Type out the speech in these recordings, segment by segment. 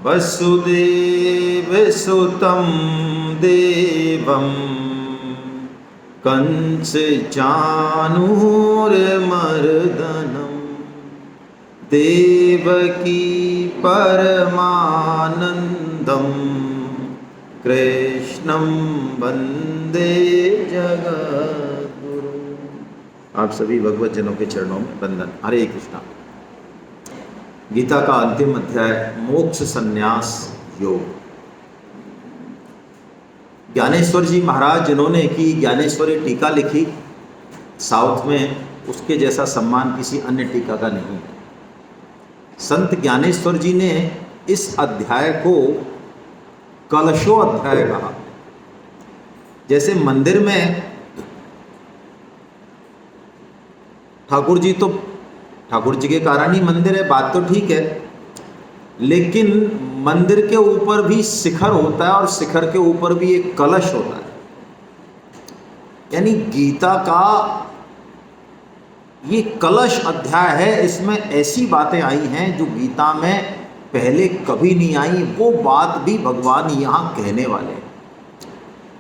वसुदेवसुतं देवं कंसचाणूरमर्दनं देवकी परमानंदं कृष्णं वंदे जगद्गुरु। आप सभी भगवत जनों के चरणों में वंदन। हरे कृष्णा। गीता का अंतिम अध्याय मोक्ष संन्यास योग। ज्ञानेश्वर जी महाराज जिन्होंने की ज्ञानेश्वरी टीका लिखी साउथ में, उसके जैसा सम्मान किसी अन्य टीका का नहीं है। संत ज्ञानेश्वर जी ने इस अध्याय को कलशो अध्याय कहा। जैसे मंदिर में ठाकुर जी के कारण ही मंदिर है, बात तो ठीक है, लेकिन मंदिर के ऊपर भी शिखर होता है और शिखर के ऊपर भी एक कलश होता है। यानी गीता का ये कलश अध्याय है। इसमें ऐसी बातें आई हैं जो गीता में पहले कभी नहीं आई। वो बात भी भगवान यहाँ कहने वाले हैं।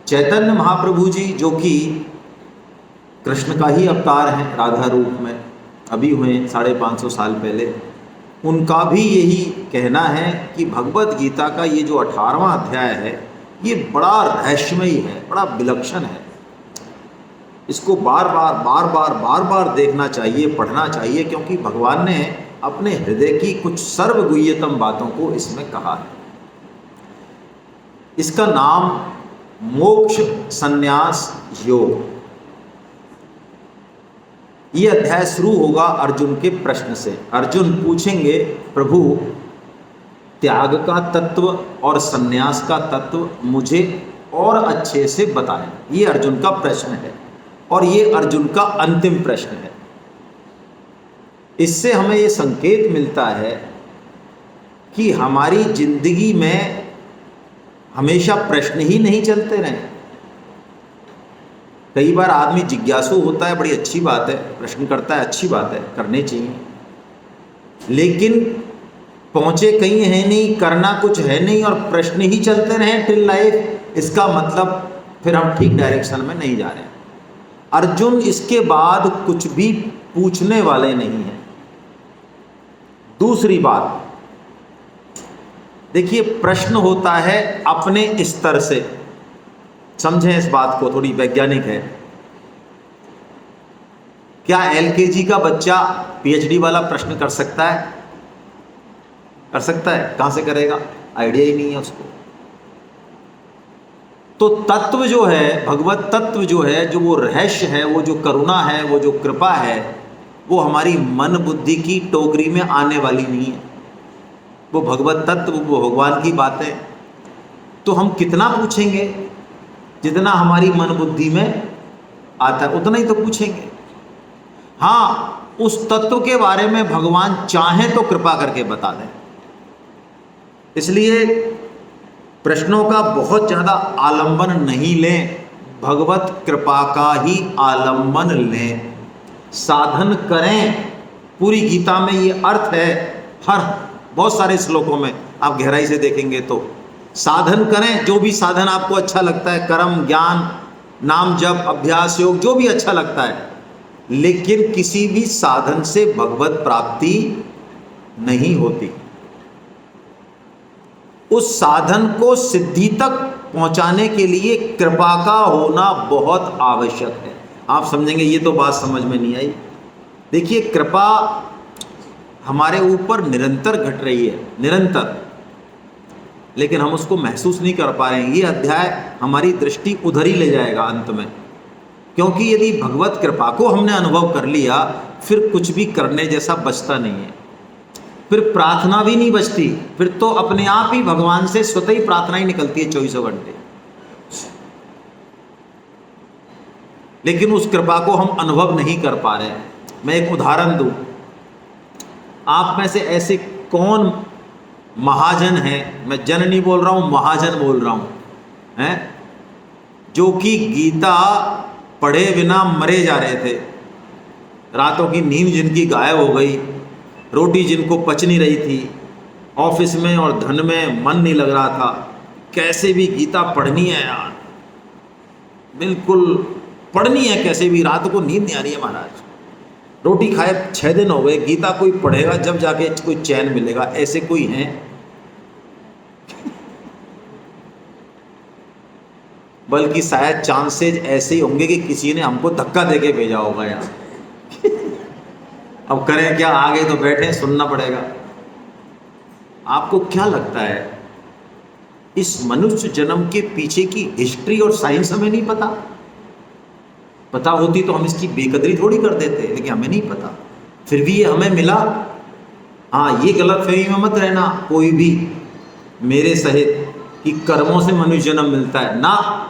चैतन्य महाप्रभु जी जो कि कृष्ण का ही अवतार हैं राधा रूप में, अभी हुए 550 साल पहले, उनका भी यही कहना है कि भगवत गीता का ये जो 18वां अध्याय है ये बड़ा रहस्यमयी है, बड़ा विलक्षण है। इसको बार बार देखना चाहिए, पढ़ना चाहिए, क्योंकि भगवान ने अपने हृदय की कुछ सर्वगुह्यतम बातों को इसमें कहा है। इसका नाम मोक्ष संन्यास योग। ये अध्याय शुरू होगा अर्जुन के प्रश्न से। अर्जुन पूछेंगे, प्रभु त्याग का तत्व और संन्यास का तत्व मुझे और अच्छे से बताएं। ये अर्जुन का प्रश्न है और ये अर्जुन का अंतिम प्रश्न है। इससे हमें ये संकेत मिलता है कि हमारी जिंदगी में हमेशा प्रश्न ही नहीं चलते रहें। कई बार आदमी जिज्ञासु होता है, बड़ी अच्छी बात है, प्रश्न करता है, अच्छी बात है, करने चाहिए, लेकिन पहुंचे कहीं है नहीं, करना कुछ है नहीं और प्रश्न ही चलते रहें टिल लाइफ, इसका मतलब फिर हम ठीक डायरेक्शन में नहीं जा रहे हैं। अर्जुन इसके बाद कुछ भी पूछने वाले नहीं हैं। दूसरी बात देखिए, प्रश्न होता है अपने स्तर से। समझें इस बात को, थोड़ी वैज्ञानिक है। क्या एलकेजी का बच्चा पीएचडी वाला प्रश्न कर सकता है? कर सकता है? कहां से करेगा? आइडिया ही नहीं है उसको। तो तत्व जो है, भगवत तत्व जो है, जो वो रहस्य है, वो जो करुणा है, वो जो कृपा है, वो हमारी मन बुद्धि की टोकरी में आने वाली नहीं है। वो भगवत तत्व, वो भगवान की बातें। तो हम कितना पूछेंगे? जितना हमारी मन बुद्धि में आता है उतना ही तो पूछेंगे। हाँ, उस तत्व के बारे में भगवान चाहे तो कृपा करके बता दें। इसलिए प्रश्नों का बहुत ज़्यादा आलंबन नहीं लें, भगवत कृपा का ही आलंबन लें, साधन करें। पूरी गीता में ये अर्थ है, बहुत सारे श्लोकों में आप गहराई से देखेंगे तो साधन करें। जो भी साधन आपको अच्छा लगता है, कर्म, ज्ञान, नाम जप, अभ्यास, योग, जो भी अच्छा लगता है, लेकिन किसी भी साधन से भगवत प्राप्ति नहीं होती। उस साधन को सिद्धि तक पहुंचाने के लिए कृपा का होना बहुत आवश्यक है। आप समझेंगे ये तो बात समझ में नहीं आई। देखिए, कृपा हमारे ऊपर निरंतर घट रही है, निरंतर, लेकिन हम उसको महसूस नहीं कर पा रहे हैं। ये अध्याय हमारी दृष्टि उधर ही ले जाएगा अंत में, क्योंकि यदि भगवत कृपा को हमने अनुभव कर लिया, फिर कुछ भी करने जैसा बचता नहीं है, फिर प्रार्थना भी नहीं बचती, फिर तो अपने आप ही भगवान से स्वतः ही प्रार्थना ही निकलती है 24 घंटे। लेकिन उस कृपा को हम अनुभव नहीं कर पा रहे हैं। मैं एक उदाहरण दूं, आप में से ऐसे कौन महाजन हैं, मैं जन नहीं बोल रहा हूं, महाजन बोल रहा हूं, हैं, जो कि गीता पढ़े बिना मरे जा रहे थे, रातों की नींद जिनकी गायब हो गई, रोटी जिनको पच नहीं रही थी, ऑफिस में और धन में मन नहीं लग रहा था, कैसे भी गीता पढ़नी है यार, बिल्कुल पढ़नी है कैसे भी, रात को नींद नहीं आ रही है महाराज, रोटी खाए 6 दिन हो गए, गीता कोई पढ़ेगा जब जाके कोई चैन मिलेगा, ऐसे कोई हैं? बल्कि शायद चांसेज ऐसे ही होंगे कि किसी ने हमको धक्का देके भेजा होगा यहाँ। अब करें क्या, आगे तो बैठे सुनना पड़ेगा। आपको क्या लगता है इस मनुष्य जन्म के पीछे की हिस्ट्री और साइंस हमें नहीं पता? पता होती तो हम इसकी बेकदरी थोड़ी कर देते, लेकिन हमें नहीं पता, फिर भी ये हमें मिला। हाँ, ये गलतफहमी में मत रहना कोई भी मेरे सहित कि कर्मों से मनुष्य जन्म मिलता है, ना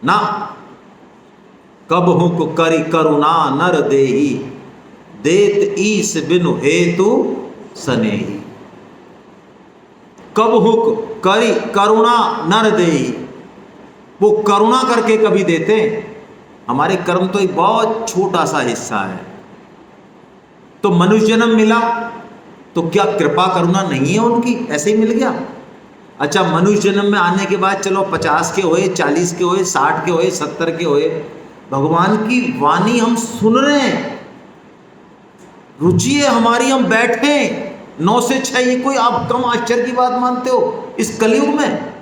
ना। कब हूँ करी करुणा नर देही, देत ईस बिनु हेतु सनेही। कब हुक करी करुणा नर देही, वो करुणा करके कभी देते। हमारे कर्म तो एक बहुत छोटा सा हिस्सा है। तो मनुष्य जन्म मिला तो क्या कृपा करुणा नहीं है उनकी, ऐसे ही मिल गया? अच्छा, मनुष्य जन्म में आने के बाद चलो 50 के होए, 40 के होए, 60 के होए, 70 के होए, भगवान की वाणी हम सुन रहे हैं, रुचि है हमारी, हम बैठे 9 से 6, ये कोई आप कम आश्चर्य की बात मानते हो इस कलयुग में?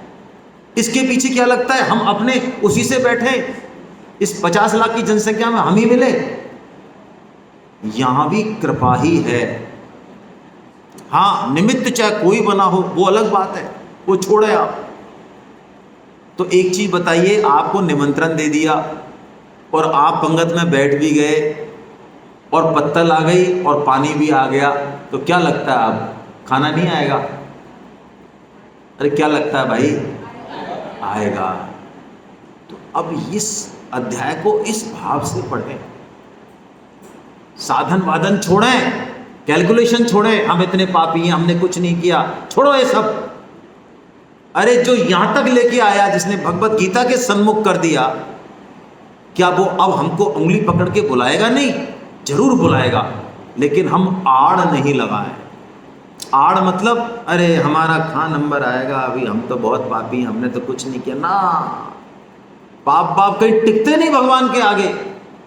इसके पीछे क्या लगता है? हम अपने उसी से बैठे, इस 50 लाख की जनसंख्या में हम ही मिले। यहां भी कृपा ही है। हाँ, निमित्त चाहे कोई बना हो वो अलग बात है, वो छोड़े आप। तो एक चीज बताइए, आपको निमंत्रण दे दिया और आप पंगत में बैठ भी गए और पत्तल आ गई और पानी भी आ गया, तो क्या लगता है अब खाना नहीं आएगा? अरे क्या लगता है भाई, आएगा। तो अब इस अध्याय को इस भाव से पढ़ें, साधन वादन छोड़ें, कैलकुलेशन छोड़ें, हम इतने पापी हैं, हमने कुछ नहीं किया, छोड़ो ये सब। अरे जो यहां तक लेके आया, जिसने भगवत गीता के सन्मुख कर दिया, क्या वो अब हमको उंगली पकड़ के बुलाएगा? नहीं, जरूर बुलाएगा, लेकिन हम आड़ नहीं लगाए। आड़ मतलब अरे हमारा कहाँ नंबर आएगा, अभी हम तो बहुत पापी हैं, हमने तो कुछ नहीं किया ना। पाप पाप कहीं टिकते नहीं भगवान के आगे।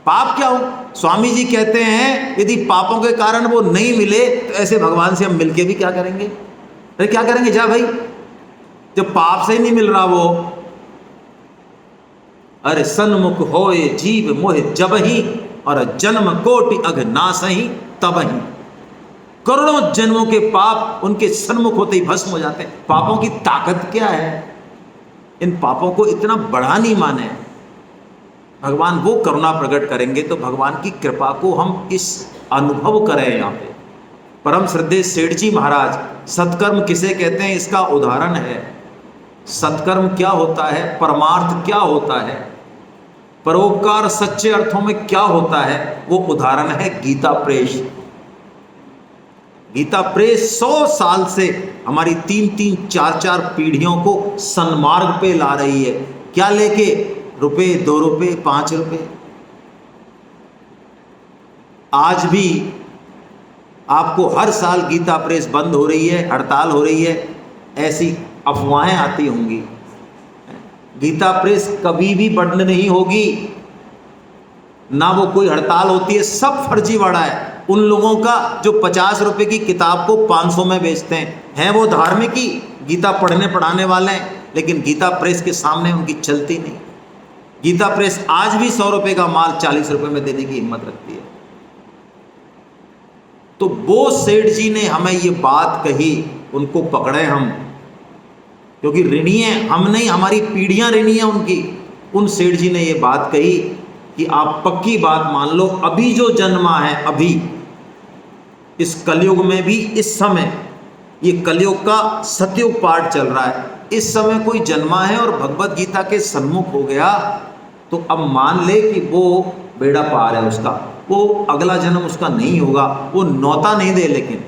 पाप क्या हो? स्वामी जी कहते हैं यदि पापों के कारण वो नहीं मिले तो ऐसे भगवान से हम मिलके भी क्या करेंगे? अरे क्या करेंगे? जा भाई, जब पाप से ही नहीं मिल रहा वो। अरे सन्मुख होए जीव मोह जब ही, और जन्म कोटि अघ नासही तब ही। करोड़ों जन्मों के पाप उनके सन्मुख होते ही भस्म हो जाते हैं। पापों की ताकत क्या है? इन पापों को इतना बड़ा नहीं माने। भगवान वो करुणा प्रकट करेंगे तो भगवान की कृपा को हम इस अनुभव करें। यहाँ पे परम श्रद्धेय सेठ जी महाराज सत्कर्म किसे कहते हैं इसका उदाहरण है। सत्कर्म क्या होता है, परमार्थ क्या होता है, परोपकार सच्चे अर्थों में क्या होता है, वो उदाहरण है गीता प्रेस। गीता प्रेस 100 साल से हमारी 3-3, 4-4 पीढ़ियों को सन्मार्ग पे ला रही है। क्या लेके? रुपए, 2 रुपए, 5 रुपए। आज भी आपको हर साल गीता प्रेस बंद हो रही है, हड़ताल हो रही है, ऐसी अफवाहें आती होंगी। गीता प्रेस कभी भी बंद नहीं होगी, ना वो कोई हड़ताल होती है, सब फर्जीवाड़ा है। उन लोगों का जो 50 रुपए की किताब को 500 में बेचते हैं वो धार्मिक ही गीता पढ़ने पढ़ाने वाले हैं, लेकिन गीता प्रेस के सामने उनकी चलती नहीं। गीता प्रेस आज भी 100 रुपए का माल 40 रुपए में देने की हिम्मत रखती है। तो वो सेठ जी ने हमें ये बात कही, उनको पकड़े हम, क्योंकि ऋणी है हम नहीं, हमारी पीढ़ियां ऋणी है उनकी। उन सेठ जी ने ये बात कही कि आप पक्की बात मान लो, अभी जो जन्मा है, अभी इस कलयुग में भी, इस समय ये कलयुग का सतयुग पाठ चल रहा है, इस समय कोई जन्मा है और भगवत गीता के सन्मुख हो गया, तो अब मान ले कि वो बेड़ा पार है उसका, वो अगला जन्म उसका नहीं होगा, वो नौता नहीं दे। लेकिन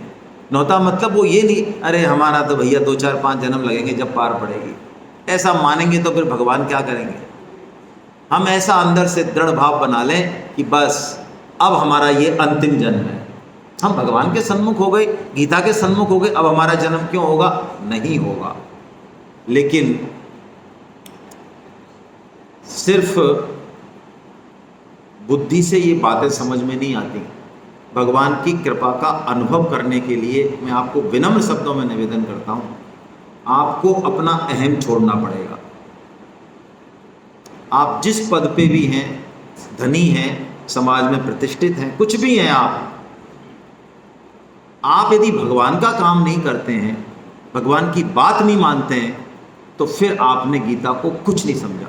नौता मतलब वो ये नहीं अरे हमारा तो भैया 2, 4, 5 जन्म लगेंगे जब पार पड़ेगी, ऐसा मानेंगे तो फिर भगवान क्या करेंगे? हम ऐसा अंदर से दृढ़ भाव बना लें कि बस अब हमारा ये अंतिम जन्म है, हम भगवान के सन्मुख हो गए, गीता के सन्मुख हो गए, अब हमारा जन्म क्यों होगा? नहीं होगा। लेकिन सिर्फ बुद्धि से ये बातें समझ में नहीं आती। भगवान की कृपा का अनुभव करने के लिए मैं आपको विनम्र शब्दों में निवेदन करता हूँ, आपको अपना अहम छोड़ना पड़ेगा। आप जिस पद पे भी हैं, धनी हैं, समाज में प्रतिष्ठित हैं, कुछ भी हैं आप यदि भगवान का काम नहीं करते हैं, भगवान की बात नहीं मानते हैं, तो फिर आपने गीता को कुछ नहीं समझा।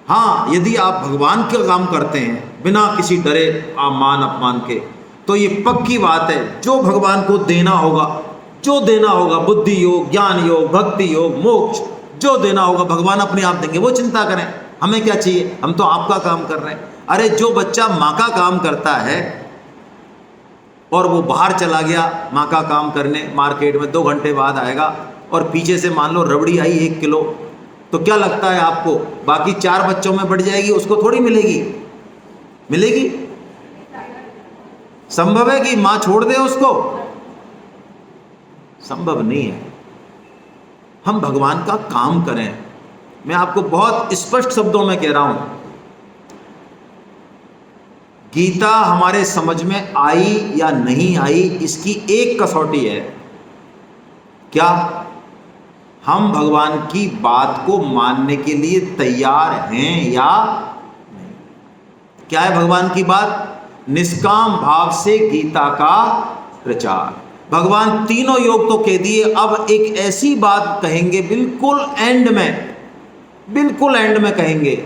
हाँ, यदि आप भगवान के काम करते हैं बिना किसी डरे मान अपमान के, तो ये पक्की बात है, जो भगवान को देना होगा, जो देना होगा, बुद्धि योग, ज्ञान योग, भक्ति योग, मोक्ष, जो देना होगा भगवान अपने आप देंगे। वो चिंता करें, हमें क्या चाहिए, हम तो आपका काम कर रहे हैं। अरे जो बच्चा माँ का काम करता है और वो बाहर चला गया माँ का काम करने, मार्केट में 2 घंटे बाद आएगा और पीछे से मान लो रबड़ी आई 1 किलो, तो क्या लगता है आपको बाकी 4 बच्चों में बढ़ जाएगी? उसको थोड़ी मिलेगी? मिलेगी? संभव है कि माँ छोड़ दे उसको? संभव नहीं है। हम भगवान का काम करें। मैं आपको बहुत स्पष्ट शब्दों में कह रहा हूं, गीता हमारे समझ में आई या नहीं आई, इसकी एक कसौटी है, क्या हम भगवान की बात को मानने के लिए तैयार हैं या नहीं। क्या है भगवान की बात? निष्काम भाव से गीता का प्रचार। भगवान तीनों योग तो कह दिए, अब एक ऐसी बात कहेंगे बिल्कुल एंड में, बिल्कुल एंड में कहेंगे।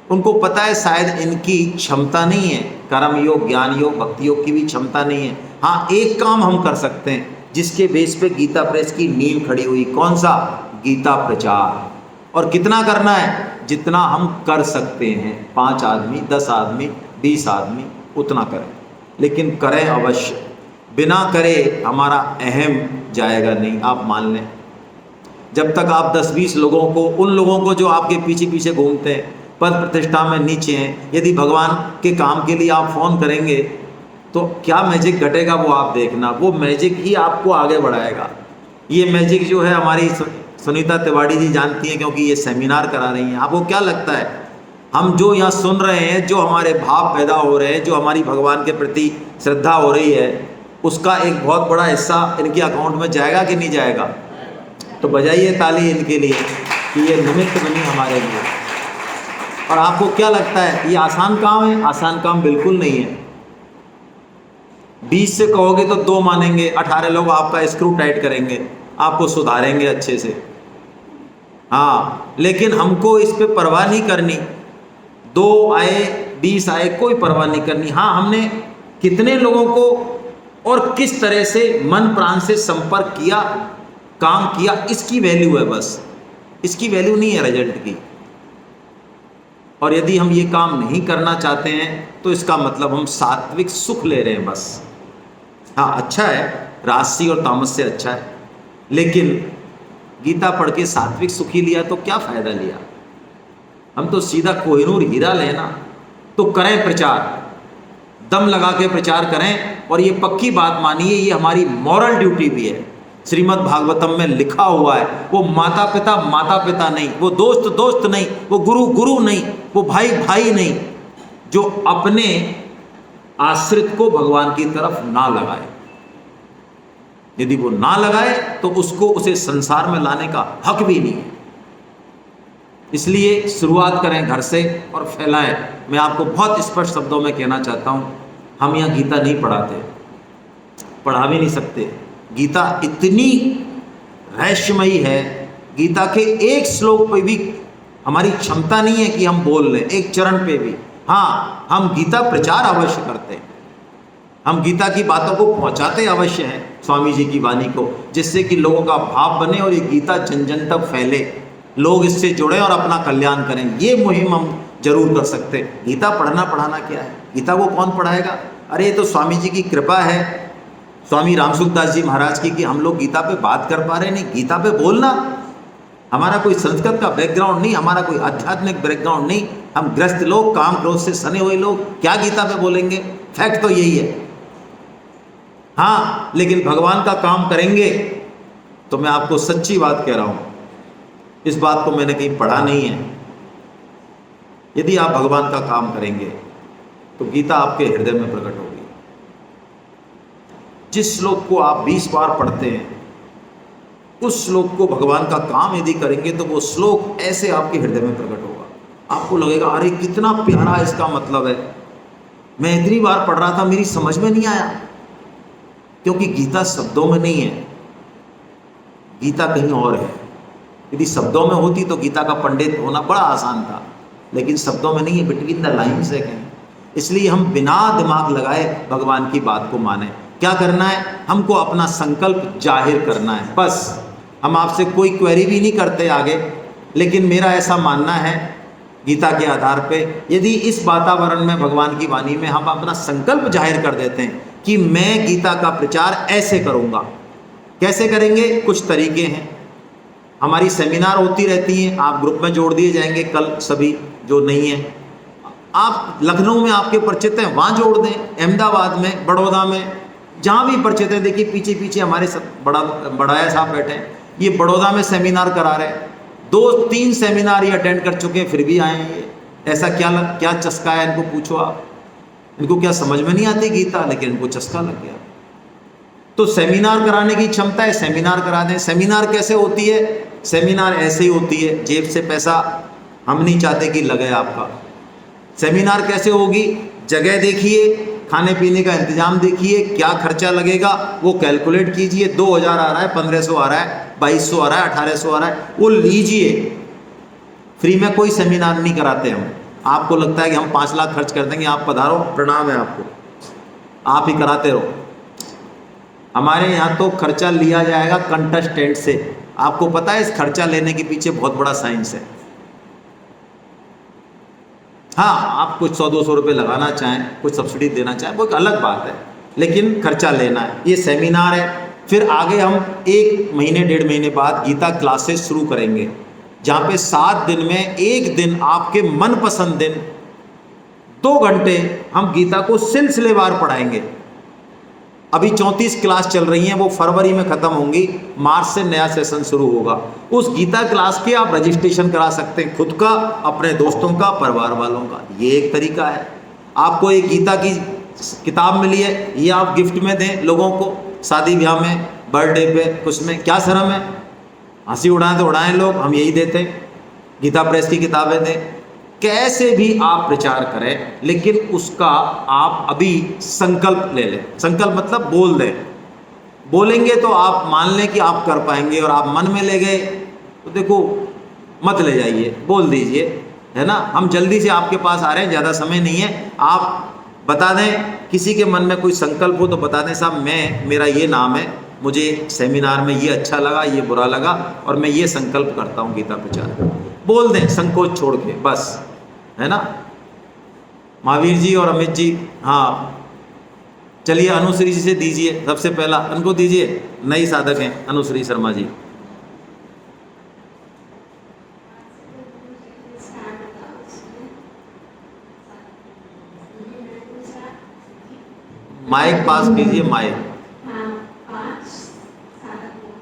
उनको पता है शायद इनकी क्षमता नहीं है, कर्म योग, ज्ञान योग, भक्ति योग की भी क्षमता नहीं है। हाँ, एक काम हम कर सकते हैं जिसके बेस पे गीता प्रेस की नींव खड़ी हुई। कौन सा? गीता प्रचार। और कितना करना है? जितना हम कर सकते हैं, 5 आदमी, 10 आदमी, 20 आदमी, उतना करें, लेकिन करें अवश्य। बिना करे हमारा अहम जाएगा नहीं, आप मान लें। जब तक आप 10-20 लोगों को, उन लोगों को जो आपके पीछे पीछे घूमते हैं, पद प्रतिष्ठा में नीचे हैं, यदि भगवान के काम के लिए आप फ़ोन करेंगे तो क्या मैजिक घटेगा वो आप देखना। वो मैजिक ही आपको आगे बढ़ाएगा। ये मैजिक जो है हमारी सुनीता तिवारी जी जानती हैं, क्योंकि ये सेमिनार करा रही हैं। आपको क्या लगता है हम जो यहाँ सुन रहे हैं, जो हमारे भाव पैदा हो रहे हैं, जो हमारी भगवान के प्रति श्रद्धा हो रही है, उसका एक बहुत बड़ा हिस्सा इनके अकाउंट में जाएगा कि नहीं जाएगा? तो बजाइए ताली इनके लिए कि ये निमित्त बनी हमारे लिए। और आपको क्या लगता है ये आसान काम है? आसान काम बिल्कुल नहीं है। 20 से कहोगे तो 2 मानेंगे, 18 लोग आपका स्क्रू टाइट करेंगे, आपको सुधारेंगे अच्छे से। हाँ, लेकिन हमको इस पे परवाह नहीं करनी। 2 आए, 20 आए, कोई परवाह नहीं करनी। हाँ, हमने कितने लोगों को और किस तरह से मन प्राण से संपर्क किया, काम किया, इसकी वैल्यू है बस। इसकी वैल्यू नहीं है रिजल्ट की। और यदि हम ये काम नहीं करना चाहते हैं तो इसका मतलब हम सात्विक सुख ले रहे हैं बस। हाँ, अच्छा है, राजसी और तामस से अच्छा है, लेकिन गीता पढ़ के सात्विक सुख ही लिया तो क्या फ़ायदा लिया? हम तो सीधा कोहिनूर हीरा लेना। तो करें प्रचार, दम लगा के प्रचार करें। और ये पक्की बात मानिए, ये हमारी मॉरल ड्यूटी भी है। श्रीमद् भागवतम में लिखा हुआ है, वो माता पिता नहीं, वो दोस्त नहीं, वो गुरु नहीं, वो भाई नहीं, जो अपने आश्रित को भगवान की तरफ ना लगाए। यदि वो ना लगाए तो उसको उसे संसार में लाने का हक भी नहीं है। इसलिए शुरुआत करें घर से और फैलाएं। मैं आपको बहुत स्पष्ट शब्दों में कहना चाहता हूँ, हम यहाँ गीता नहीं पढ़ाते, पढ़ा भी नहीं सकते। गीता इतनी रहस्यमयी है, गीता के एक श्लोक पे भी हमारी क्षमता नहीं है कि हम बोल लें, एक चरण पे भी। हाँ, हम गीता प्रचार अवश्य करते हैं, हम गीता की बातों को पहुंचाते अवश्य हैं स्वामी जी की वाणी को, जिससे कि लोगों का भाव बने और ये गीता जन जन तक फैले, लोग इससे जुड़ें और अपना कल्याण करें। ये मुहिम हम जरूर कर सकते हैं। गीता पढ़ाना क्या है? गीता को कौन पढ़ाएगा? अरे ये तो स्वामी जी की कृपा है, स्वामी रामसुखदास जी महाराज की, कि हम लोग गीता पे बात कर पा रहे। नहीं, गीता पे बोलना, हमारा कोई संस्कृत का बैकग्राउंड नहीं, हमारा कोई आध्यात्मिक बैकग्राउंड नहीं, हम ग्रस्त लोग, काम क्रोध से सने हुए लोग, क्या गीता पे बोलेंगे? फैक्ट तो यही है। हाँ, लेकिन भगवान का काम करेंगे तो मैं आपको सच्ची बात कह रहा हूँ, इस बात को मैंने कहीं पढ़ा नहीं है, यदि आप भगवान का काम करेंगे तो गीता आपके हृदय में प्रकट होगी। जिस श्लोक को आप 20 बार पढ़ते हैं, उस श्लोक को भगवान का काम यदि करेंगे तो वो श्लोक ऐसे आपके हृदय में प्रकट होगा। आपको लगेगा अरे कितना प्यारा इसका मतलब है, मैं इतनी बार पढ़ रहा था मेरी समझ में नहीं आया। क्योंकि गीता शब्दों में नहीं है, गीता कहीं और है। यदि शब्दों में होती तो गीता का पंडित होना बड़ा आसान था, लेकिन शब्दों में नहीं है, बिटवीन द लाइन्स है कहीं। इसलिए हम बिना दिमाग लगाए भगवान की बात को माने। क्या करना है, हमको अपना संकल्प जाहिर करना है, बस। हम आपसे कोई क्वेरी भी नहीं करते आगे, लेकिन मेरा ऐसा मानना है गीता के आधार पे, यदि इस वातावरण में भगवान की वाणी में हम अपना संकल्प जाहिर कर देते हैं कि मैं गीता का प्रचार ऐसे करूँगा। कैसे करेंगे, कुछ तरीके हैं। हमारी सेमिनार होती रहती हैं, आप ग्रुप में जोड़ दिए जाएंगे कल सभी जो नहीं है। आप लखनऊ में आपके परिचित हैं वहाँ जोड़ दें, अहमदाबाद में, बड़ौदा में, जहाँ भी परिचित हैं। देखिए पीछे पीछे हमारे बड़ाया साहब बैठे हैं, ये बड़ौदा में सेमिनार करा रहे हैं, 2-3 सेमिनार ये अटेंड कर चुके हैं, फिर भी आए हैं। ये ऐसा क्या चस्का है इनको, पूछो आप। इनको क्या समझ में नहीं आती गीता, लेकिन इनको चस्का लग गया। तो सेमिनार कराने की क्षमता है, सेमिनार करा दें। सेमिनार कैसे होती है, सेमिनार ऐसे ही होती है, जेब से पैसा हम नहीं चाहते कि लगे आपका। सेमिनार कैसे होगी, जगह देखिए, खाने पीने का इंतजाम देखिए, क्या खर्चा लगेगा वो कैलकुलेट कीजिए। 2000 आ रहा है, 1500 आ रहा है, 2200 आ रहा है, 1800 आ रहा है, वो लीजिए। फ्री में कोई सेमिनार नहीं कराते हम। आपको लगता है कि हम 5 लाख खर्च कर देंगे, आप पधारो, प्रणाम है आपको, आप ही कराते रहो। हमारे यहाँ तो खर्चा लिया जाएगा कंटेस्टेंट से। आपको पता है इस खर्चा लेने के पीछे बहुत बड़ा साइंस है। हाँ, आप कुछ 100-200 रुपये लगाना चाहें, कुछ सब्सिडी देना चाहें, वो एक अलग बात है, लेकिन खर्चा लेना है। ये सेमिनार है। फिर आगे हम 1 महीने 1.5 महीने बाद गीता क्लासेस शुरू करेंगे, जहाँ पे 7 दिन में 1 दिन आपके मनपसंद दिन 2 घंटे हम गीता को सिलसिलेवार पढ़ाएंगे। अभी 34 क्लास चल रही हैं, वो फरवरी में ख़त्म होंगी, मार्च से नया सेशन शुरू होगा। उस गीता क्लास के आप रजिस्ट्रेशन करा सकते हैं, खुद का, अपने दोस्तों का, परिवार वालों का। ये एक तरीका है। आपको एक गीता की किताब मिली है, ये आप गिफ्ट में दें लोगों को, शादी ब्याह में, बर्थडे पे, कुछ में, क्या शर्म है। हंसी उड़ाएं तो उड़ाएं लोग, हम यही देते हैं। गीता प्रेस की किताबें दें। कैसे भी आप प्रचार करें, लेकिन उसका आप अभी संकल्प ले लें। संकल्प मतलब बोल दें। बोलेंगे तो आप मान लें कि आप कर पाएंगे, और आप मन में ले गए तो देखो मत ले जाइए, बोल दीजिए, है ना। हम जल्दी से आपके पास आ रहे हैं, ज़्यादा समय नहीं है। आप बता दें, किसी के मन में कोई संकल्प हो तो बता दें, साहब मेरा ये नाम है, मुझे सेमिनार में ये अच्छा लगा, ये बुरा लगा, और मैं ये संकल्प करता हूँ गीता प्रचार। बोल दें संकोच छोड़ के, बस, है ना। महावीर जी और अमित जी, हाँ चलिए अनुश्री जी से दीजिए, सबसे पहला उनको दीजिए, नई साधक हैं अनुश्री शर्मा जी। माइक पास कीजिए, माइक।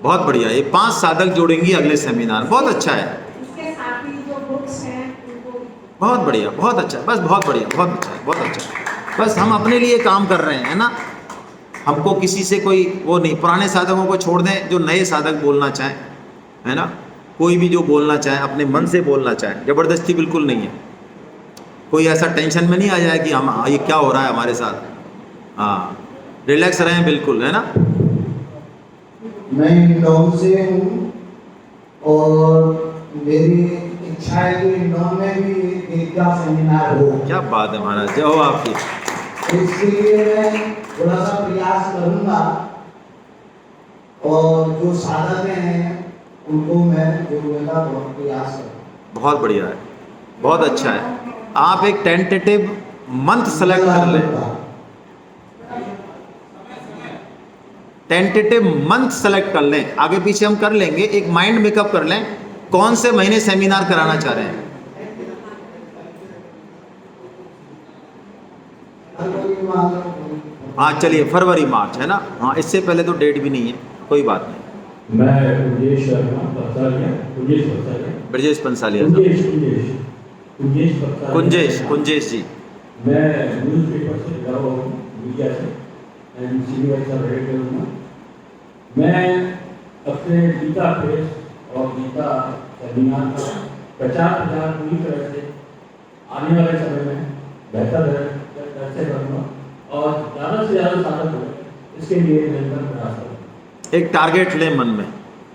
बहुत बढ़िया, ये 5 साधक जोड़ेंगी अगले सेमिनार, बहुत अच्छा है। बहुत बढ़िया, बहुत अच्छा, बस बहुत बढ़िया, बहुत अच्छा है, बहुत अच्छा है। बस हम अपने लिए काम कर रहे हैं, है ना। हमको किसी से कोई वो नहीं। पुराने साधकों को छोड़ दें, जो नए साधक बोलना चाहें, है ना। कोई भी जो बोलना चाहे अपने मन से बोलना चाहे, ज़बरदस्ती बिल्कुल नहीं है। कोई ऐसा टेंशन में नहीं आ जाए कि हम ये क्या हो रहा है हमारे साथ। हाँ, रिलैक्स रहें बिल्कुल, है ना। मैं इंदौर से हूँ और मेरी इच्छा है कि इंदौर में भी एक का सेमिनार हो। क्या बात है महाराज, जय हो आपकी। इसके लिए मैं थोड़ा सा प्रयास करूँगा, और जो साधक हैं उनको मैं जोड़ने का बहुत प्रयास करूँगा। बहुत बढ़िया है, बहुत अच्छा है। आप एक टेंटेटिव मंथ सेलेक्ट कर लें, टेंटेटिव मंथ सेलेक्ट कर लें, आगे पीछे हम कर लेंगे। एक माइंड मेकअप कर लें, कौन से महीने सेमिनार कराना चाह रहे हैं। हाँ चलिए, फरवरी मार्च है ना, हाँ इससे पहले तो डेट भी नहीं है, कोई बात नहीं। मैं कुंजेश शर्मा पत्सालिया, कुंजेश पत्सालिया, ब्रजेश पंसालिया कुंजेश साहब, कुंजेश कुंजेश पत्सालिया। कुंजेश जी। मैं न्यूज़पेपर से जुड़ा हुआ हूँ, मीडिया से, एंड सीनियर का एडिटर हूँ। मैं अपने गीता प्रेस और गीता सेमिनार का प्रचार प्रसार पूरी तरह से आने वाले समय में बेहतर तरह से करूँगा और ज़्यादा से ज़्यादा साधक हो, इसके लिए निरंतर प्रयास करूँगा। एक टारगेट ले मन में।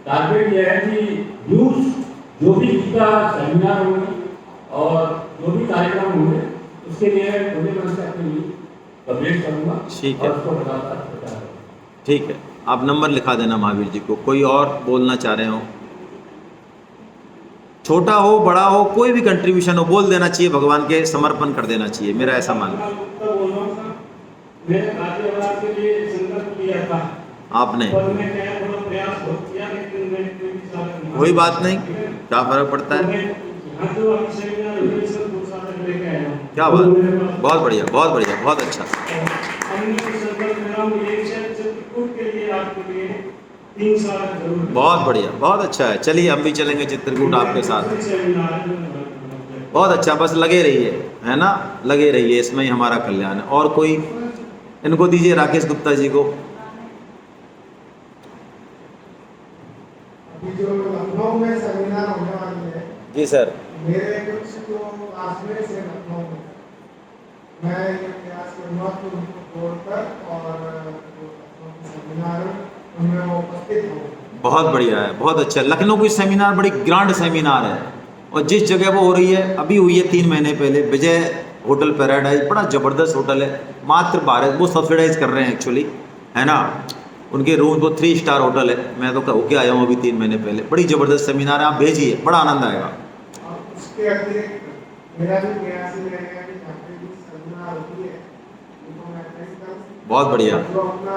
टारगेट यह है कि न्यूज़ जो भी गीता सेमिनार होंगे और जो भी कार्यक्रम होंगे, उसके लिए खुले मन से अपने लिए पब्लिश करूँगा। ठीक है। और उसको लगातार प्रचार करूँगा। ठीक है, आप नंबर लिखा देना महावीर जी को। कोई और बोलना चाह रहे हो? छोटा हो बड़ा हो, कोई भी कंट्रीब्यूशन हो, बोल देना चाहिए, भगवान के समर्पण कर देना चाहिए, मेरा ऐसा मानना है। मैंने गाजियाबाद के लिए संकल्प लिया था, आपने पर मैं क्या थोड़ा प्रयास बहुत किया, लेकिन मैं कोई साधक नहीं। कोई बात नहीं, क्या फर्क पड़ता तो है। मैं यहाँ जो अभी सेमिनार हुए सब दो साधक लेके आया हूँ। क्या बात, बहुत बढ़िया, बहुत बढ़िया, बहुत अच्छा। हमने संकल्प मेरा हूँ, एक से चित्रकूट के लिए आपके लिए 3 साधक जरूर। बहुत बढ़िया, बहुत अच्छा है। चलिए हम भी चलेंगे चित्रकूट आपके साथ। सेमिनार है। बहुत अच्छा, बस लगे रहिए, है ना, लगे रहिए, इसमें ही हमारा कल्याण है। और कोई, इनको दीजिए, राकेश गुप्ता जी को। अभी जो लखनऊ में सेमिनार होने वाली है, जी सर। मेरे कुछ तो क्लासमेट्स हैं लखनऊ में, मैं ये प्रयास करूँगा कि उनको जोड़कर और जो लखनऊ के सेमिनार है उनमें वो उपस्थित हों। बहुत बढ़िया है, बहुत अच्छा। लखनऊ की सेमिनार बड़ी ग्रांड सेमिनार है, और जिस जगह वो हो रही है, अभी हुई है 3 महीने पहले, विजय होटल पैराडाइज, बड़ा ज़बरदस्त होटल है, मात्र 12, वो सब्सिडाइज कर रहे हैं एक्चुअली, है ना, उनके रूम वो 3 स्टार होटल है। मैं तो होके आया हूँ अभी 3 महीने पहले, बड़ी ज़बरदस्त सेमिनार है, आप भेजिए, बड़ा आनंद आएगा। और उसके अतिरिक्त मेरा भी प्रयास ये रहेगा कि जहाँ पे भी सेमिनार होती है उनको मैं अटेंड करूँ। बहुत बढ़िया। जो अपना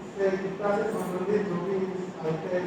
इससे गीता से संबंधित जो भी साहित्य है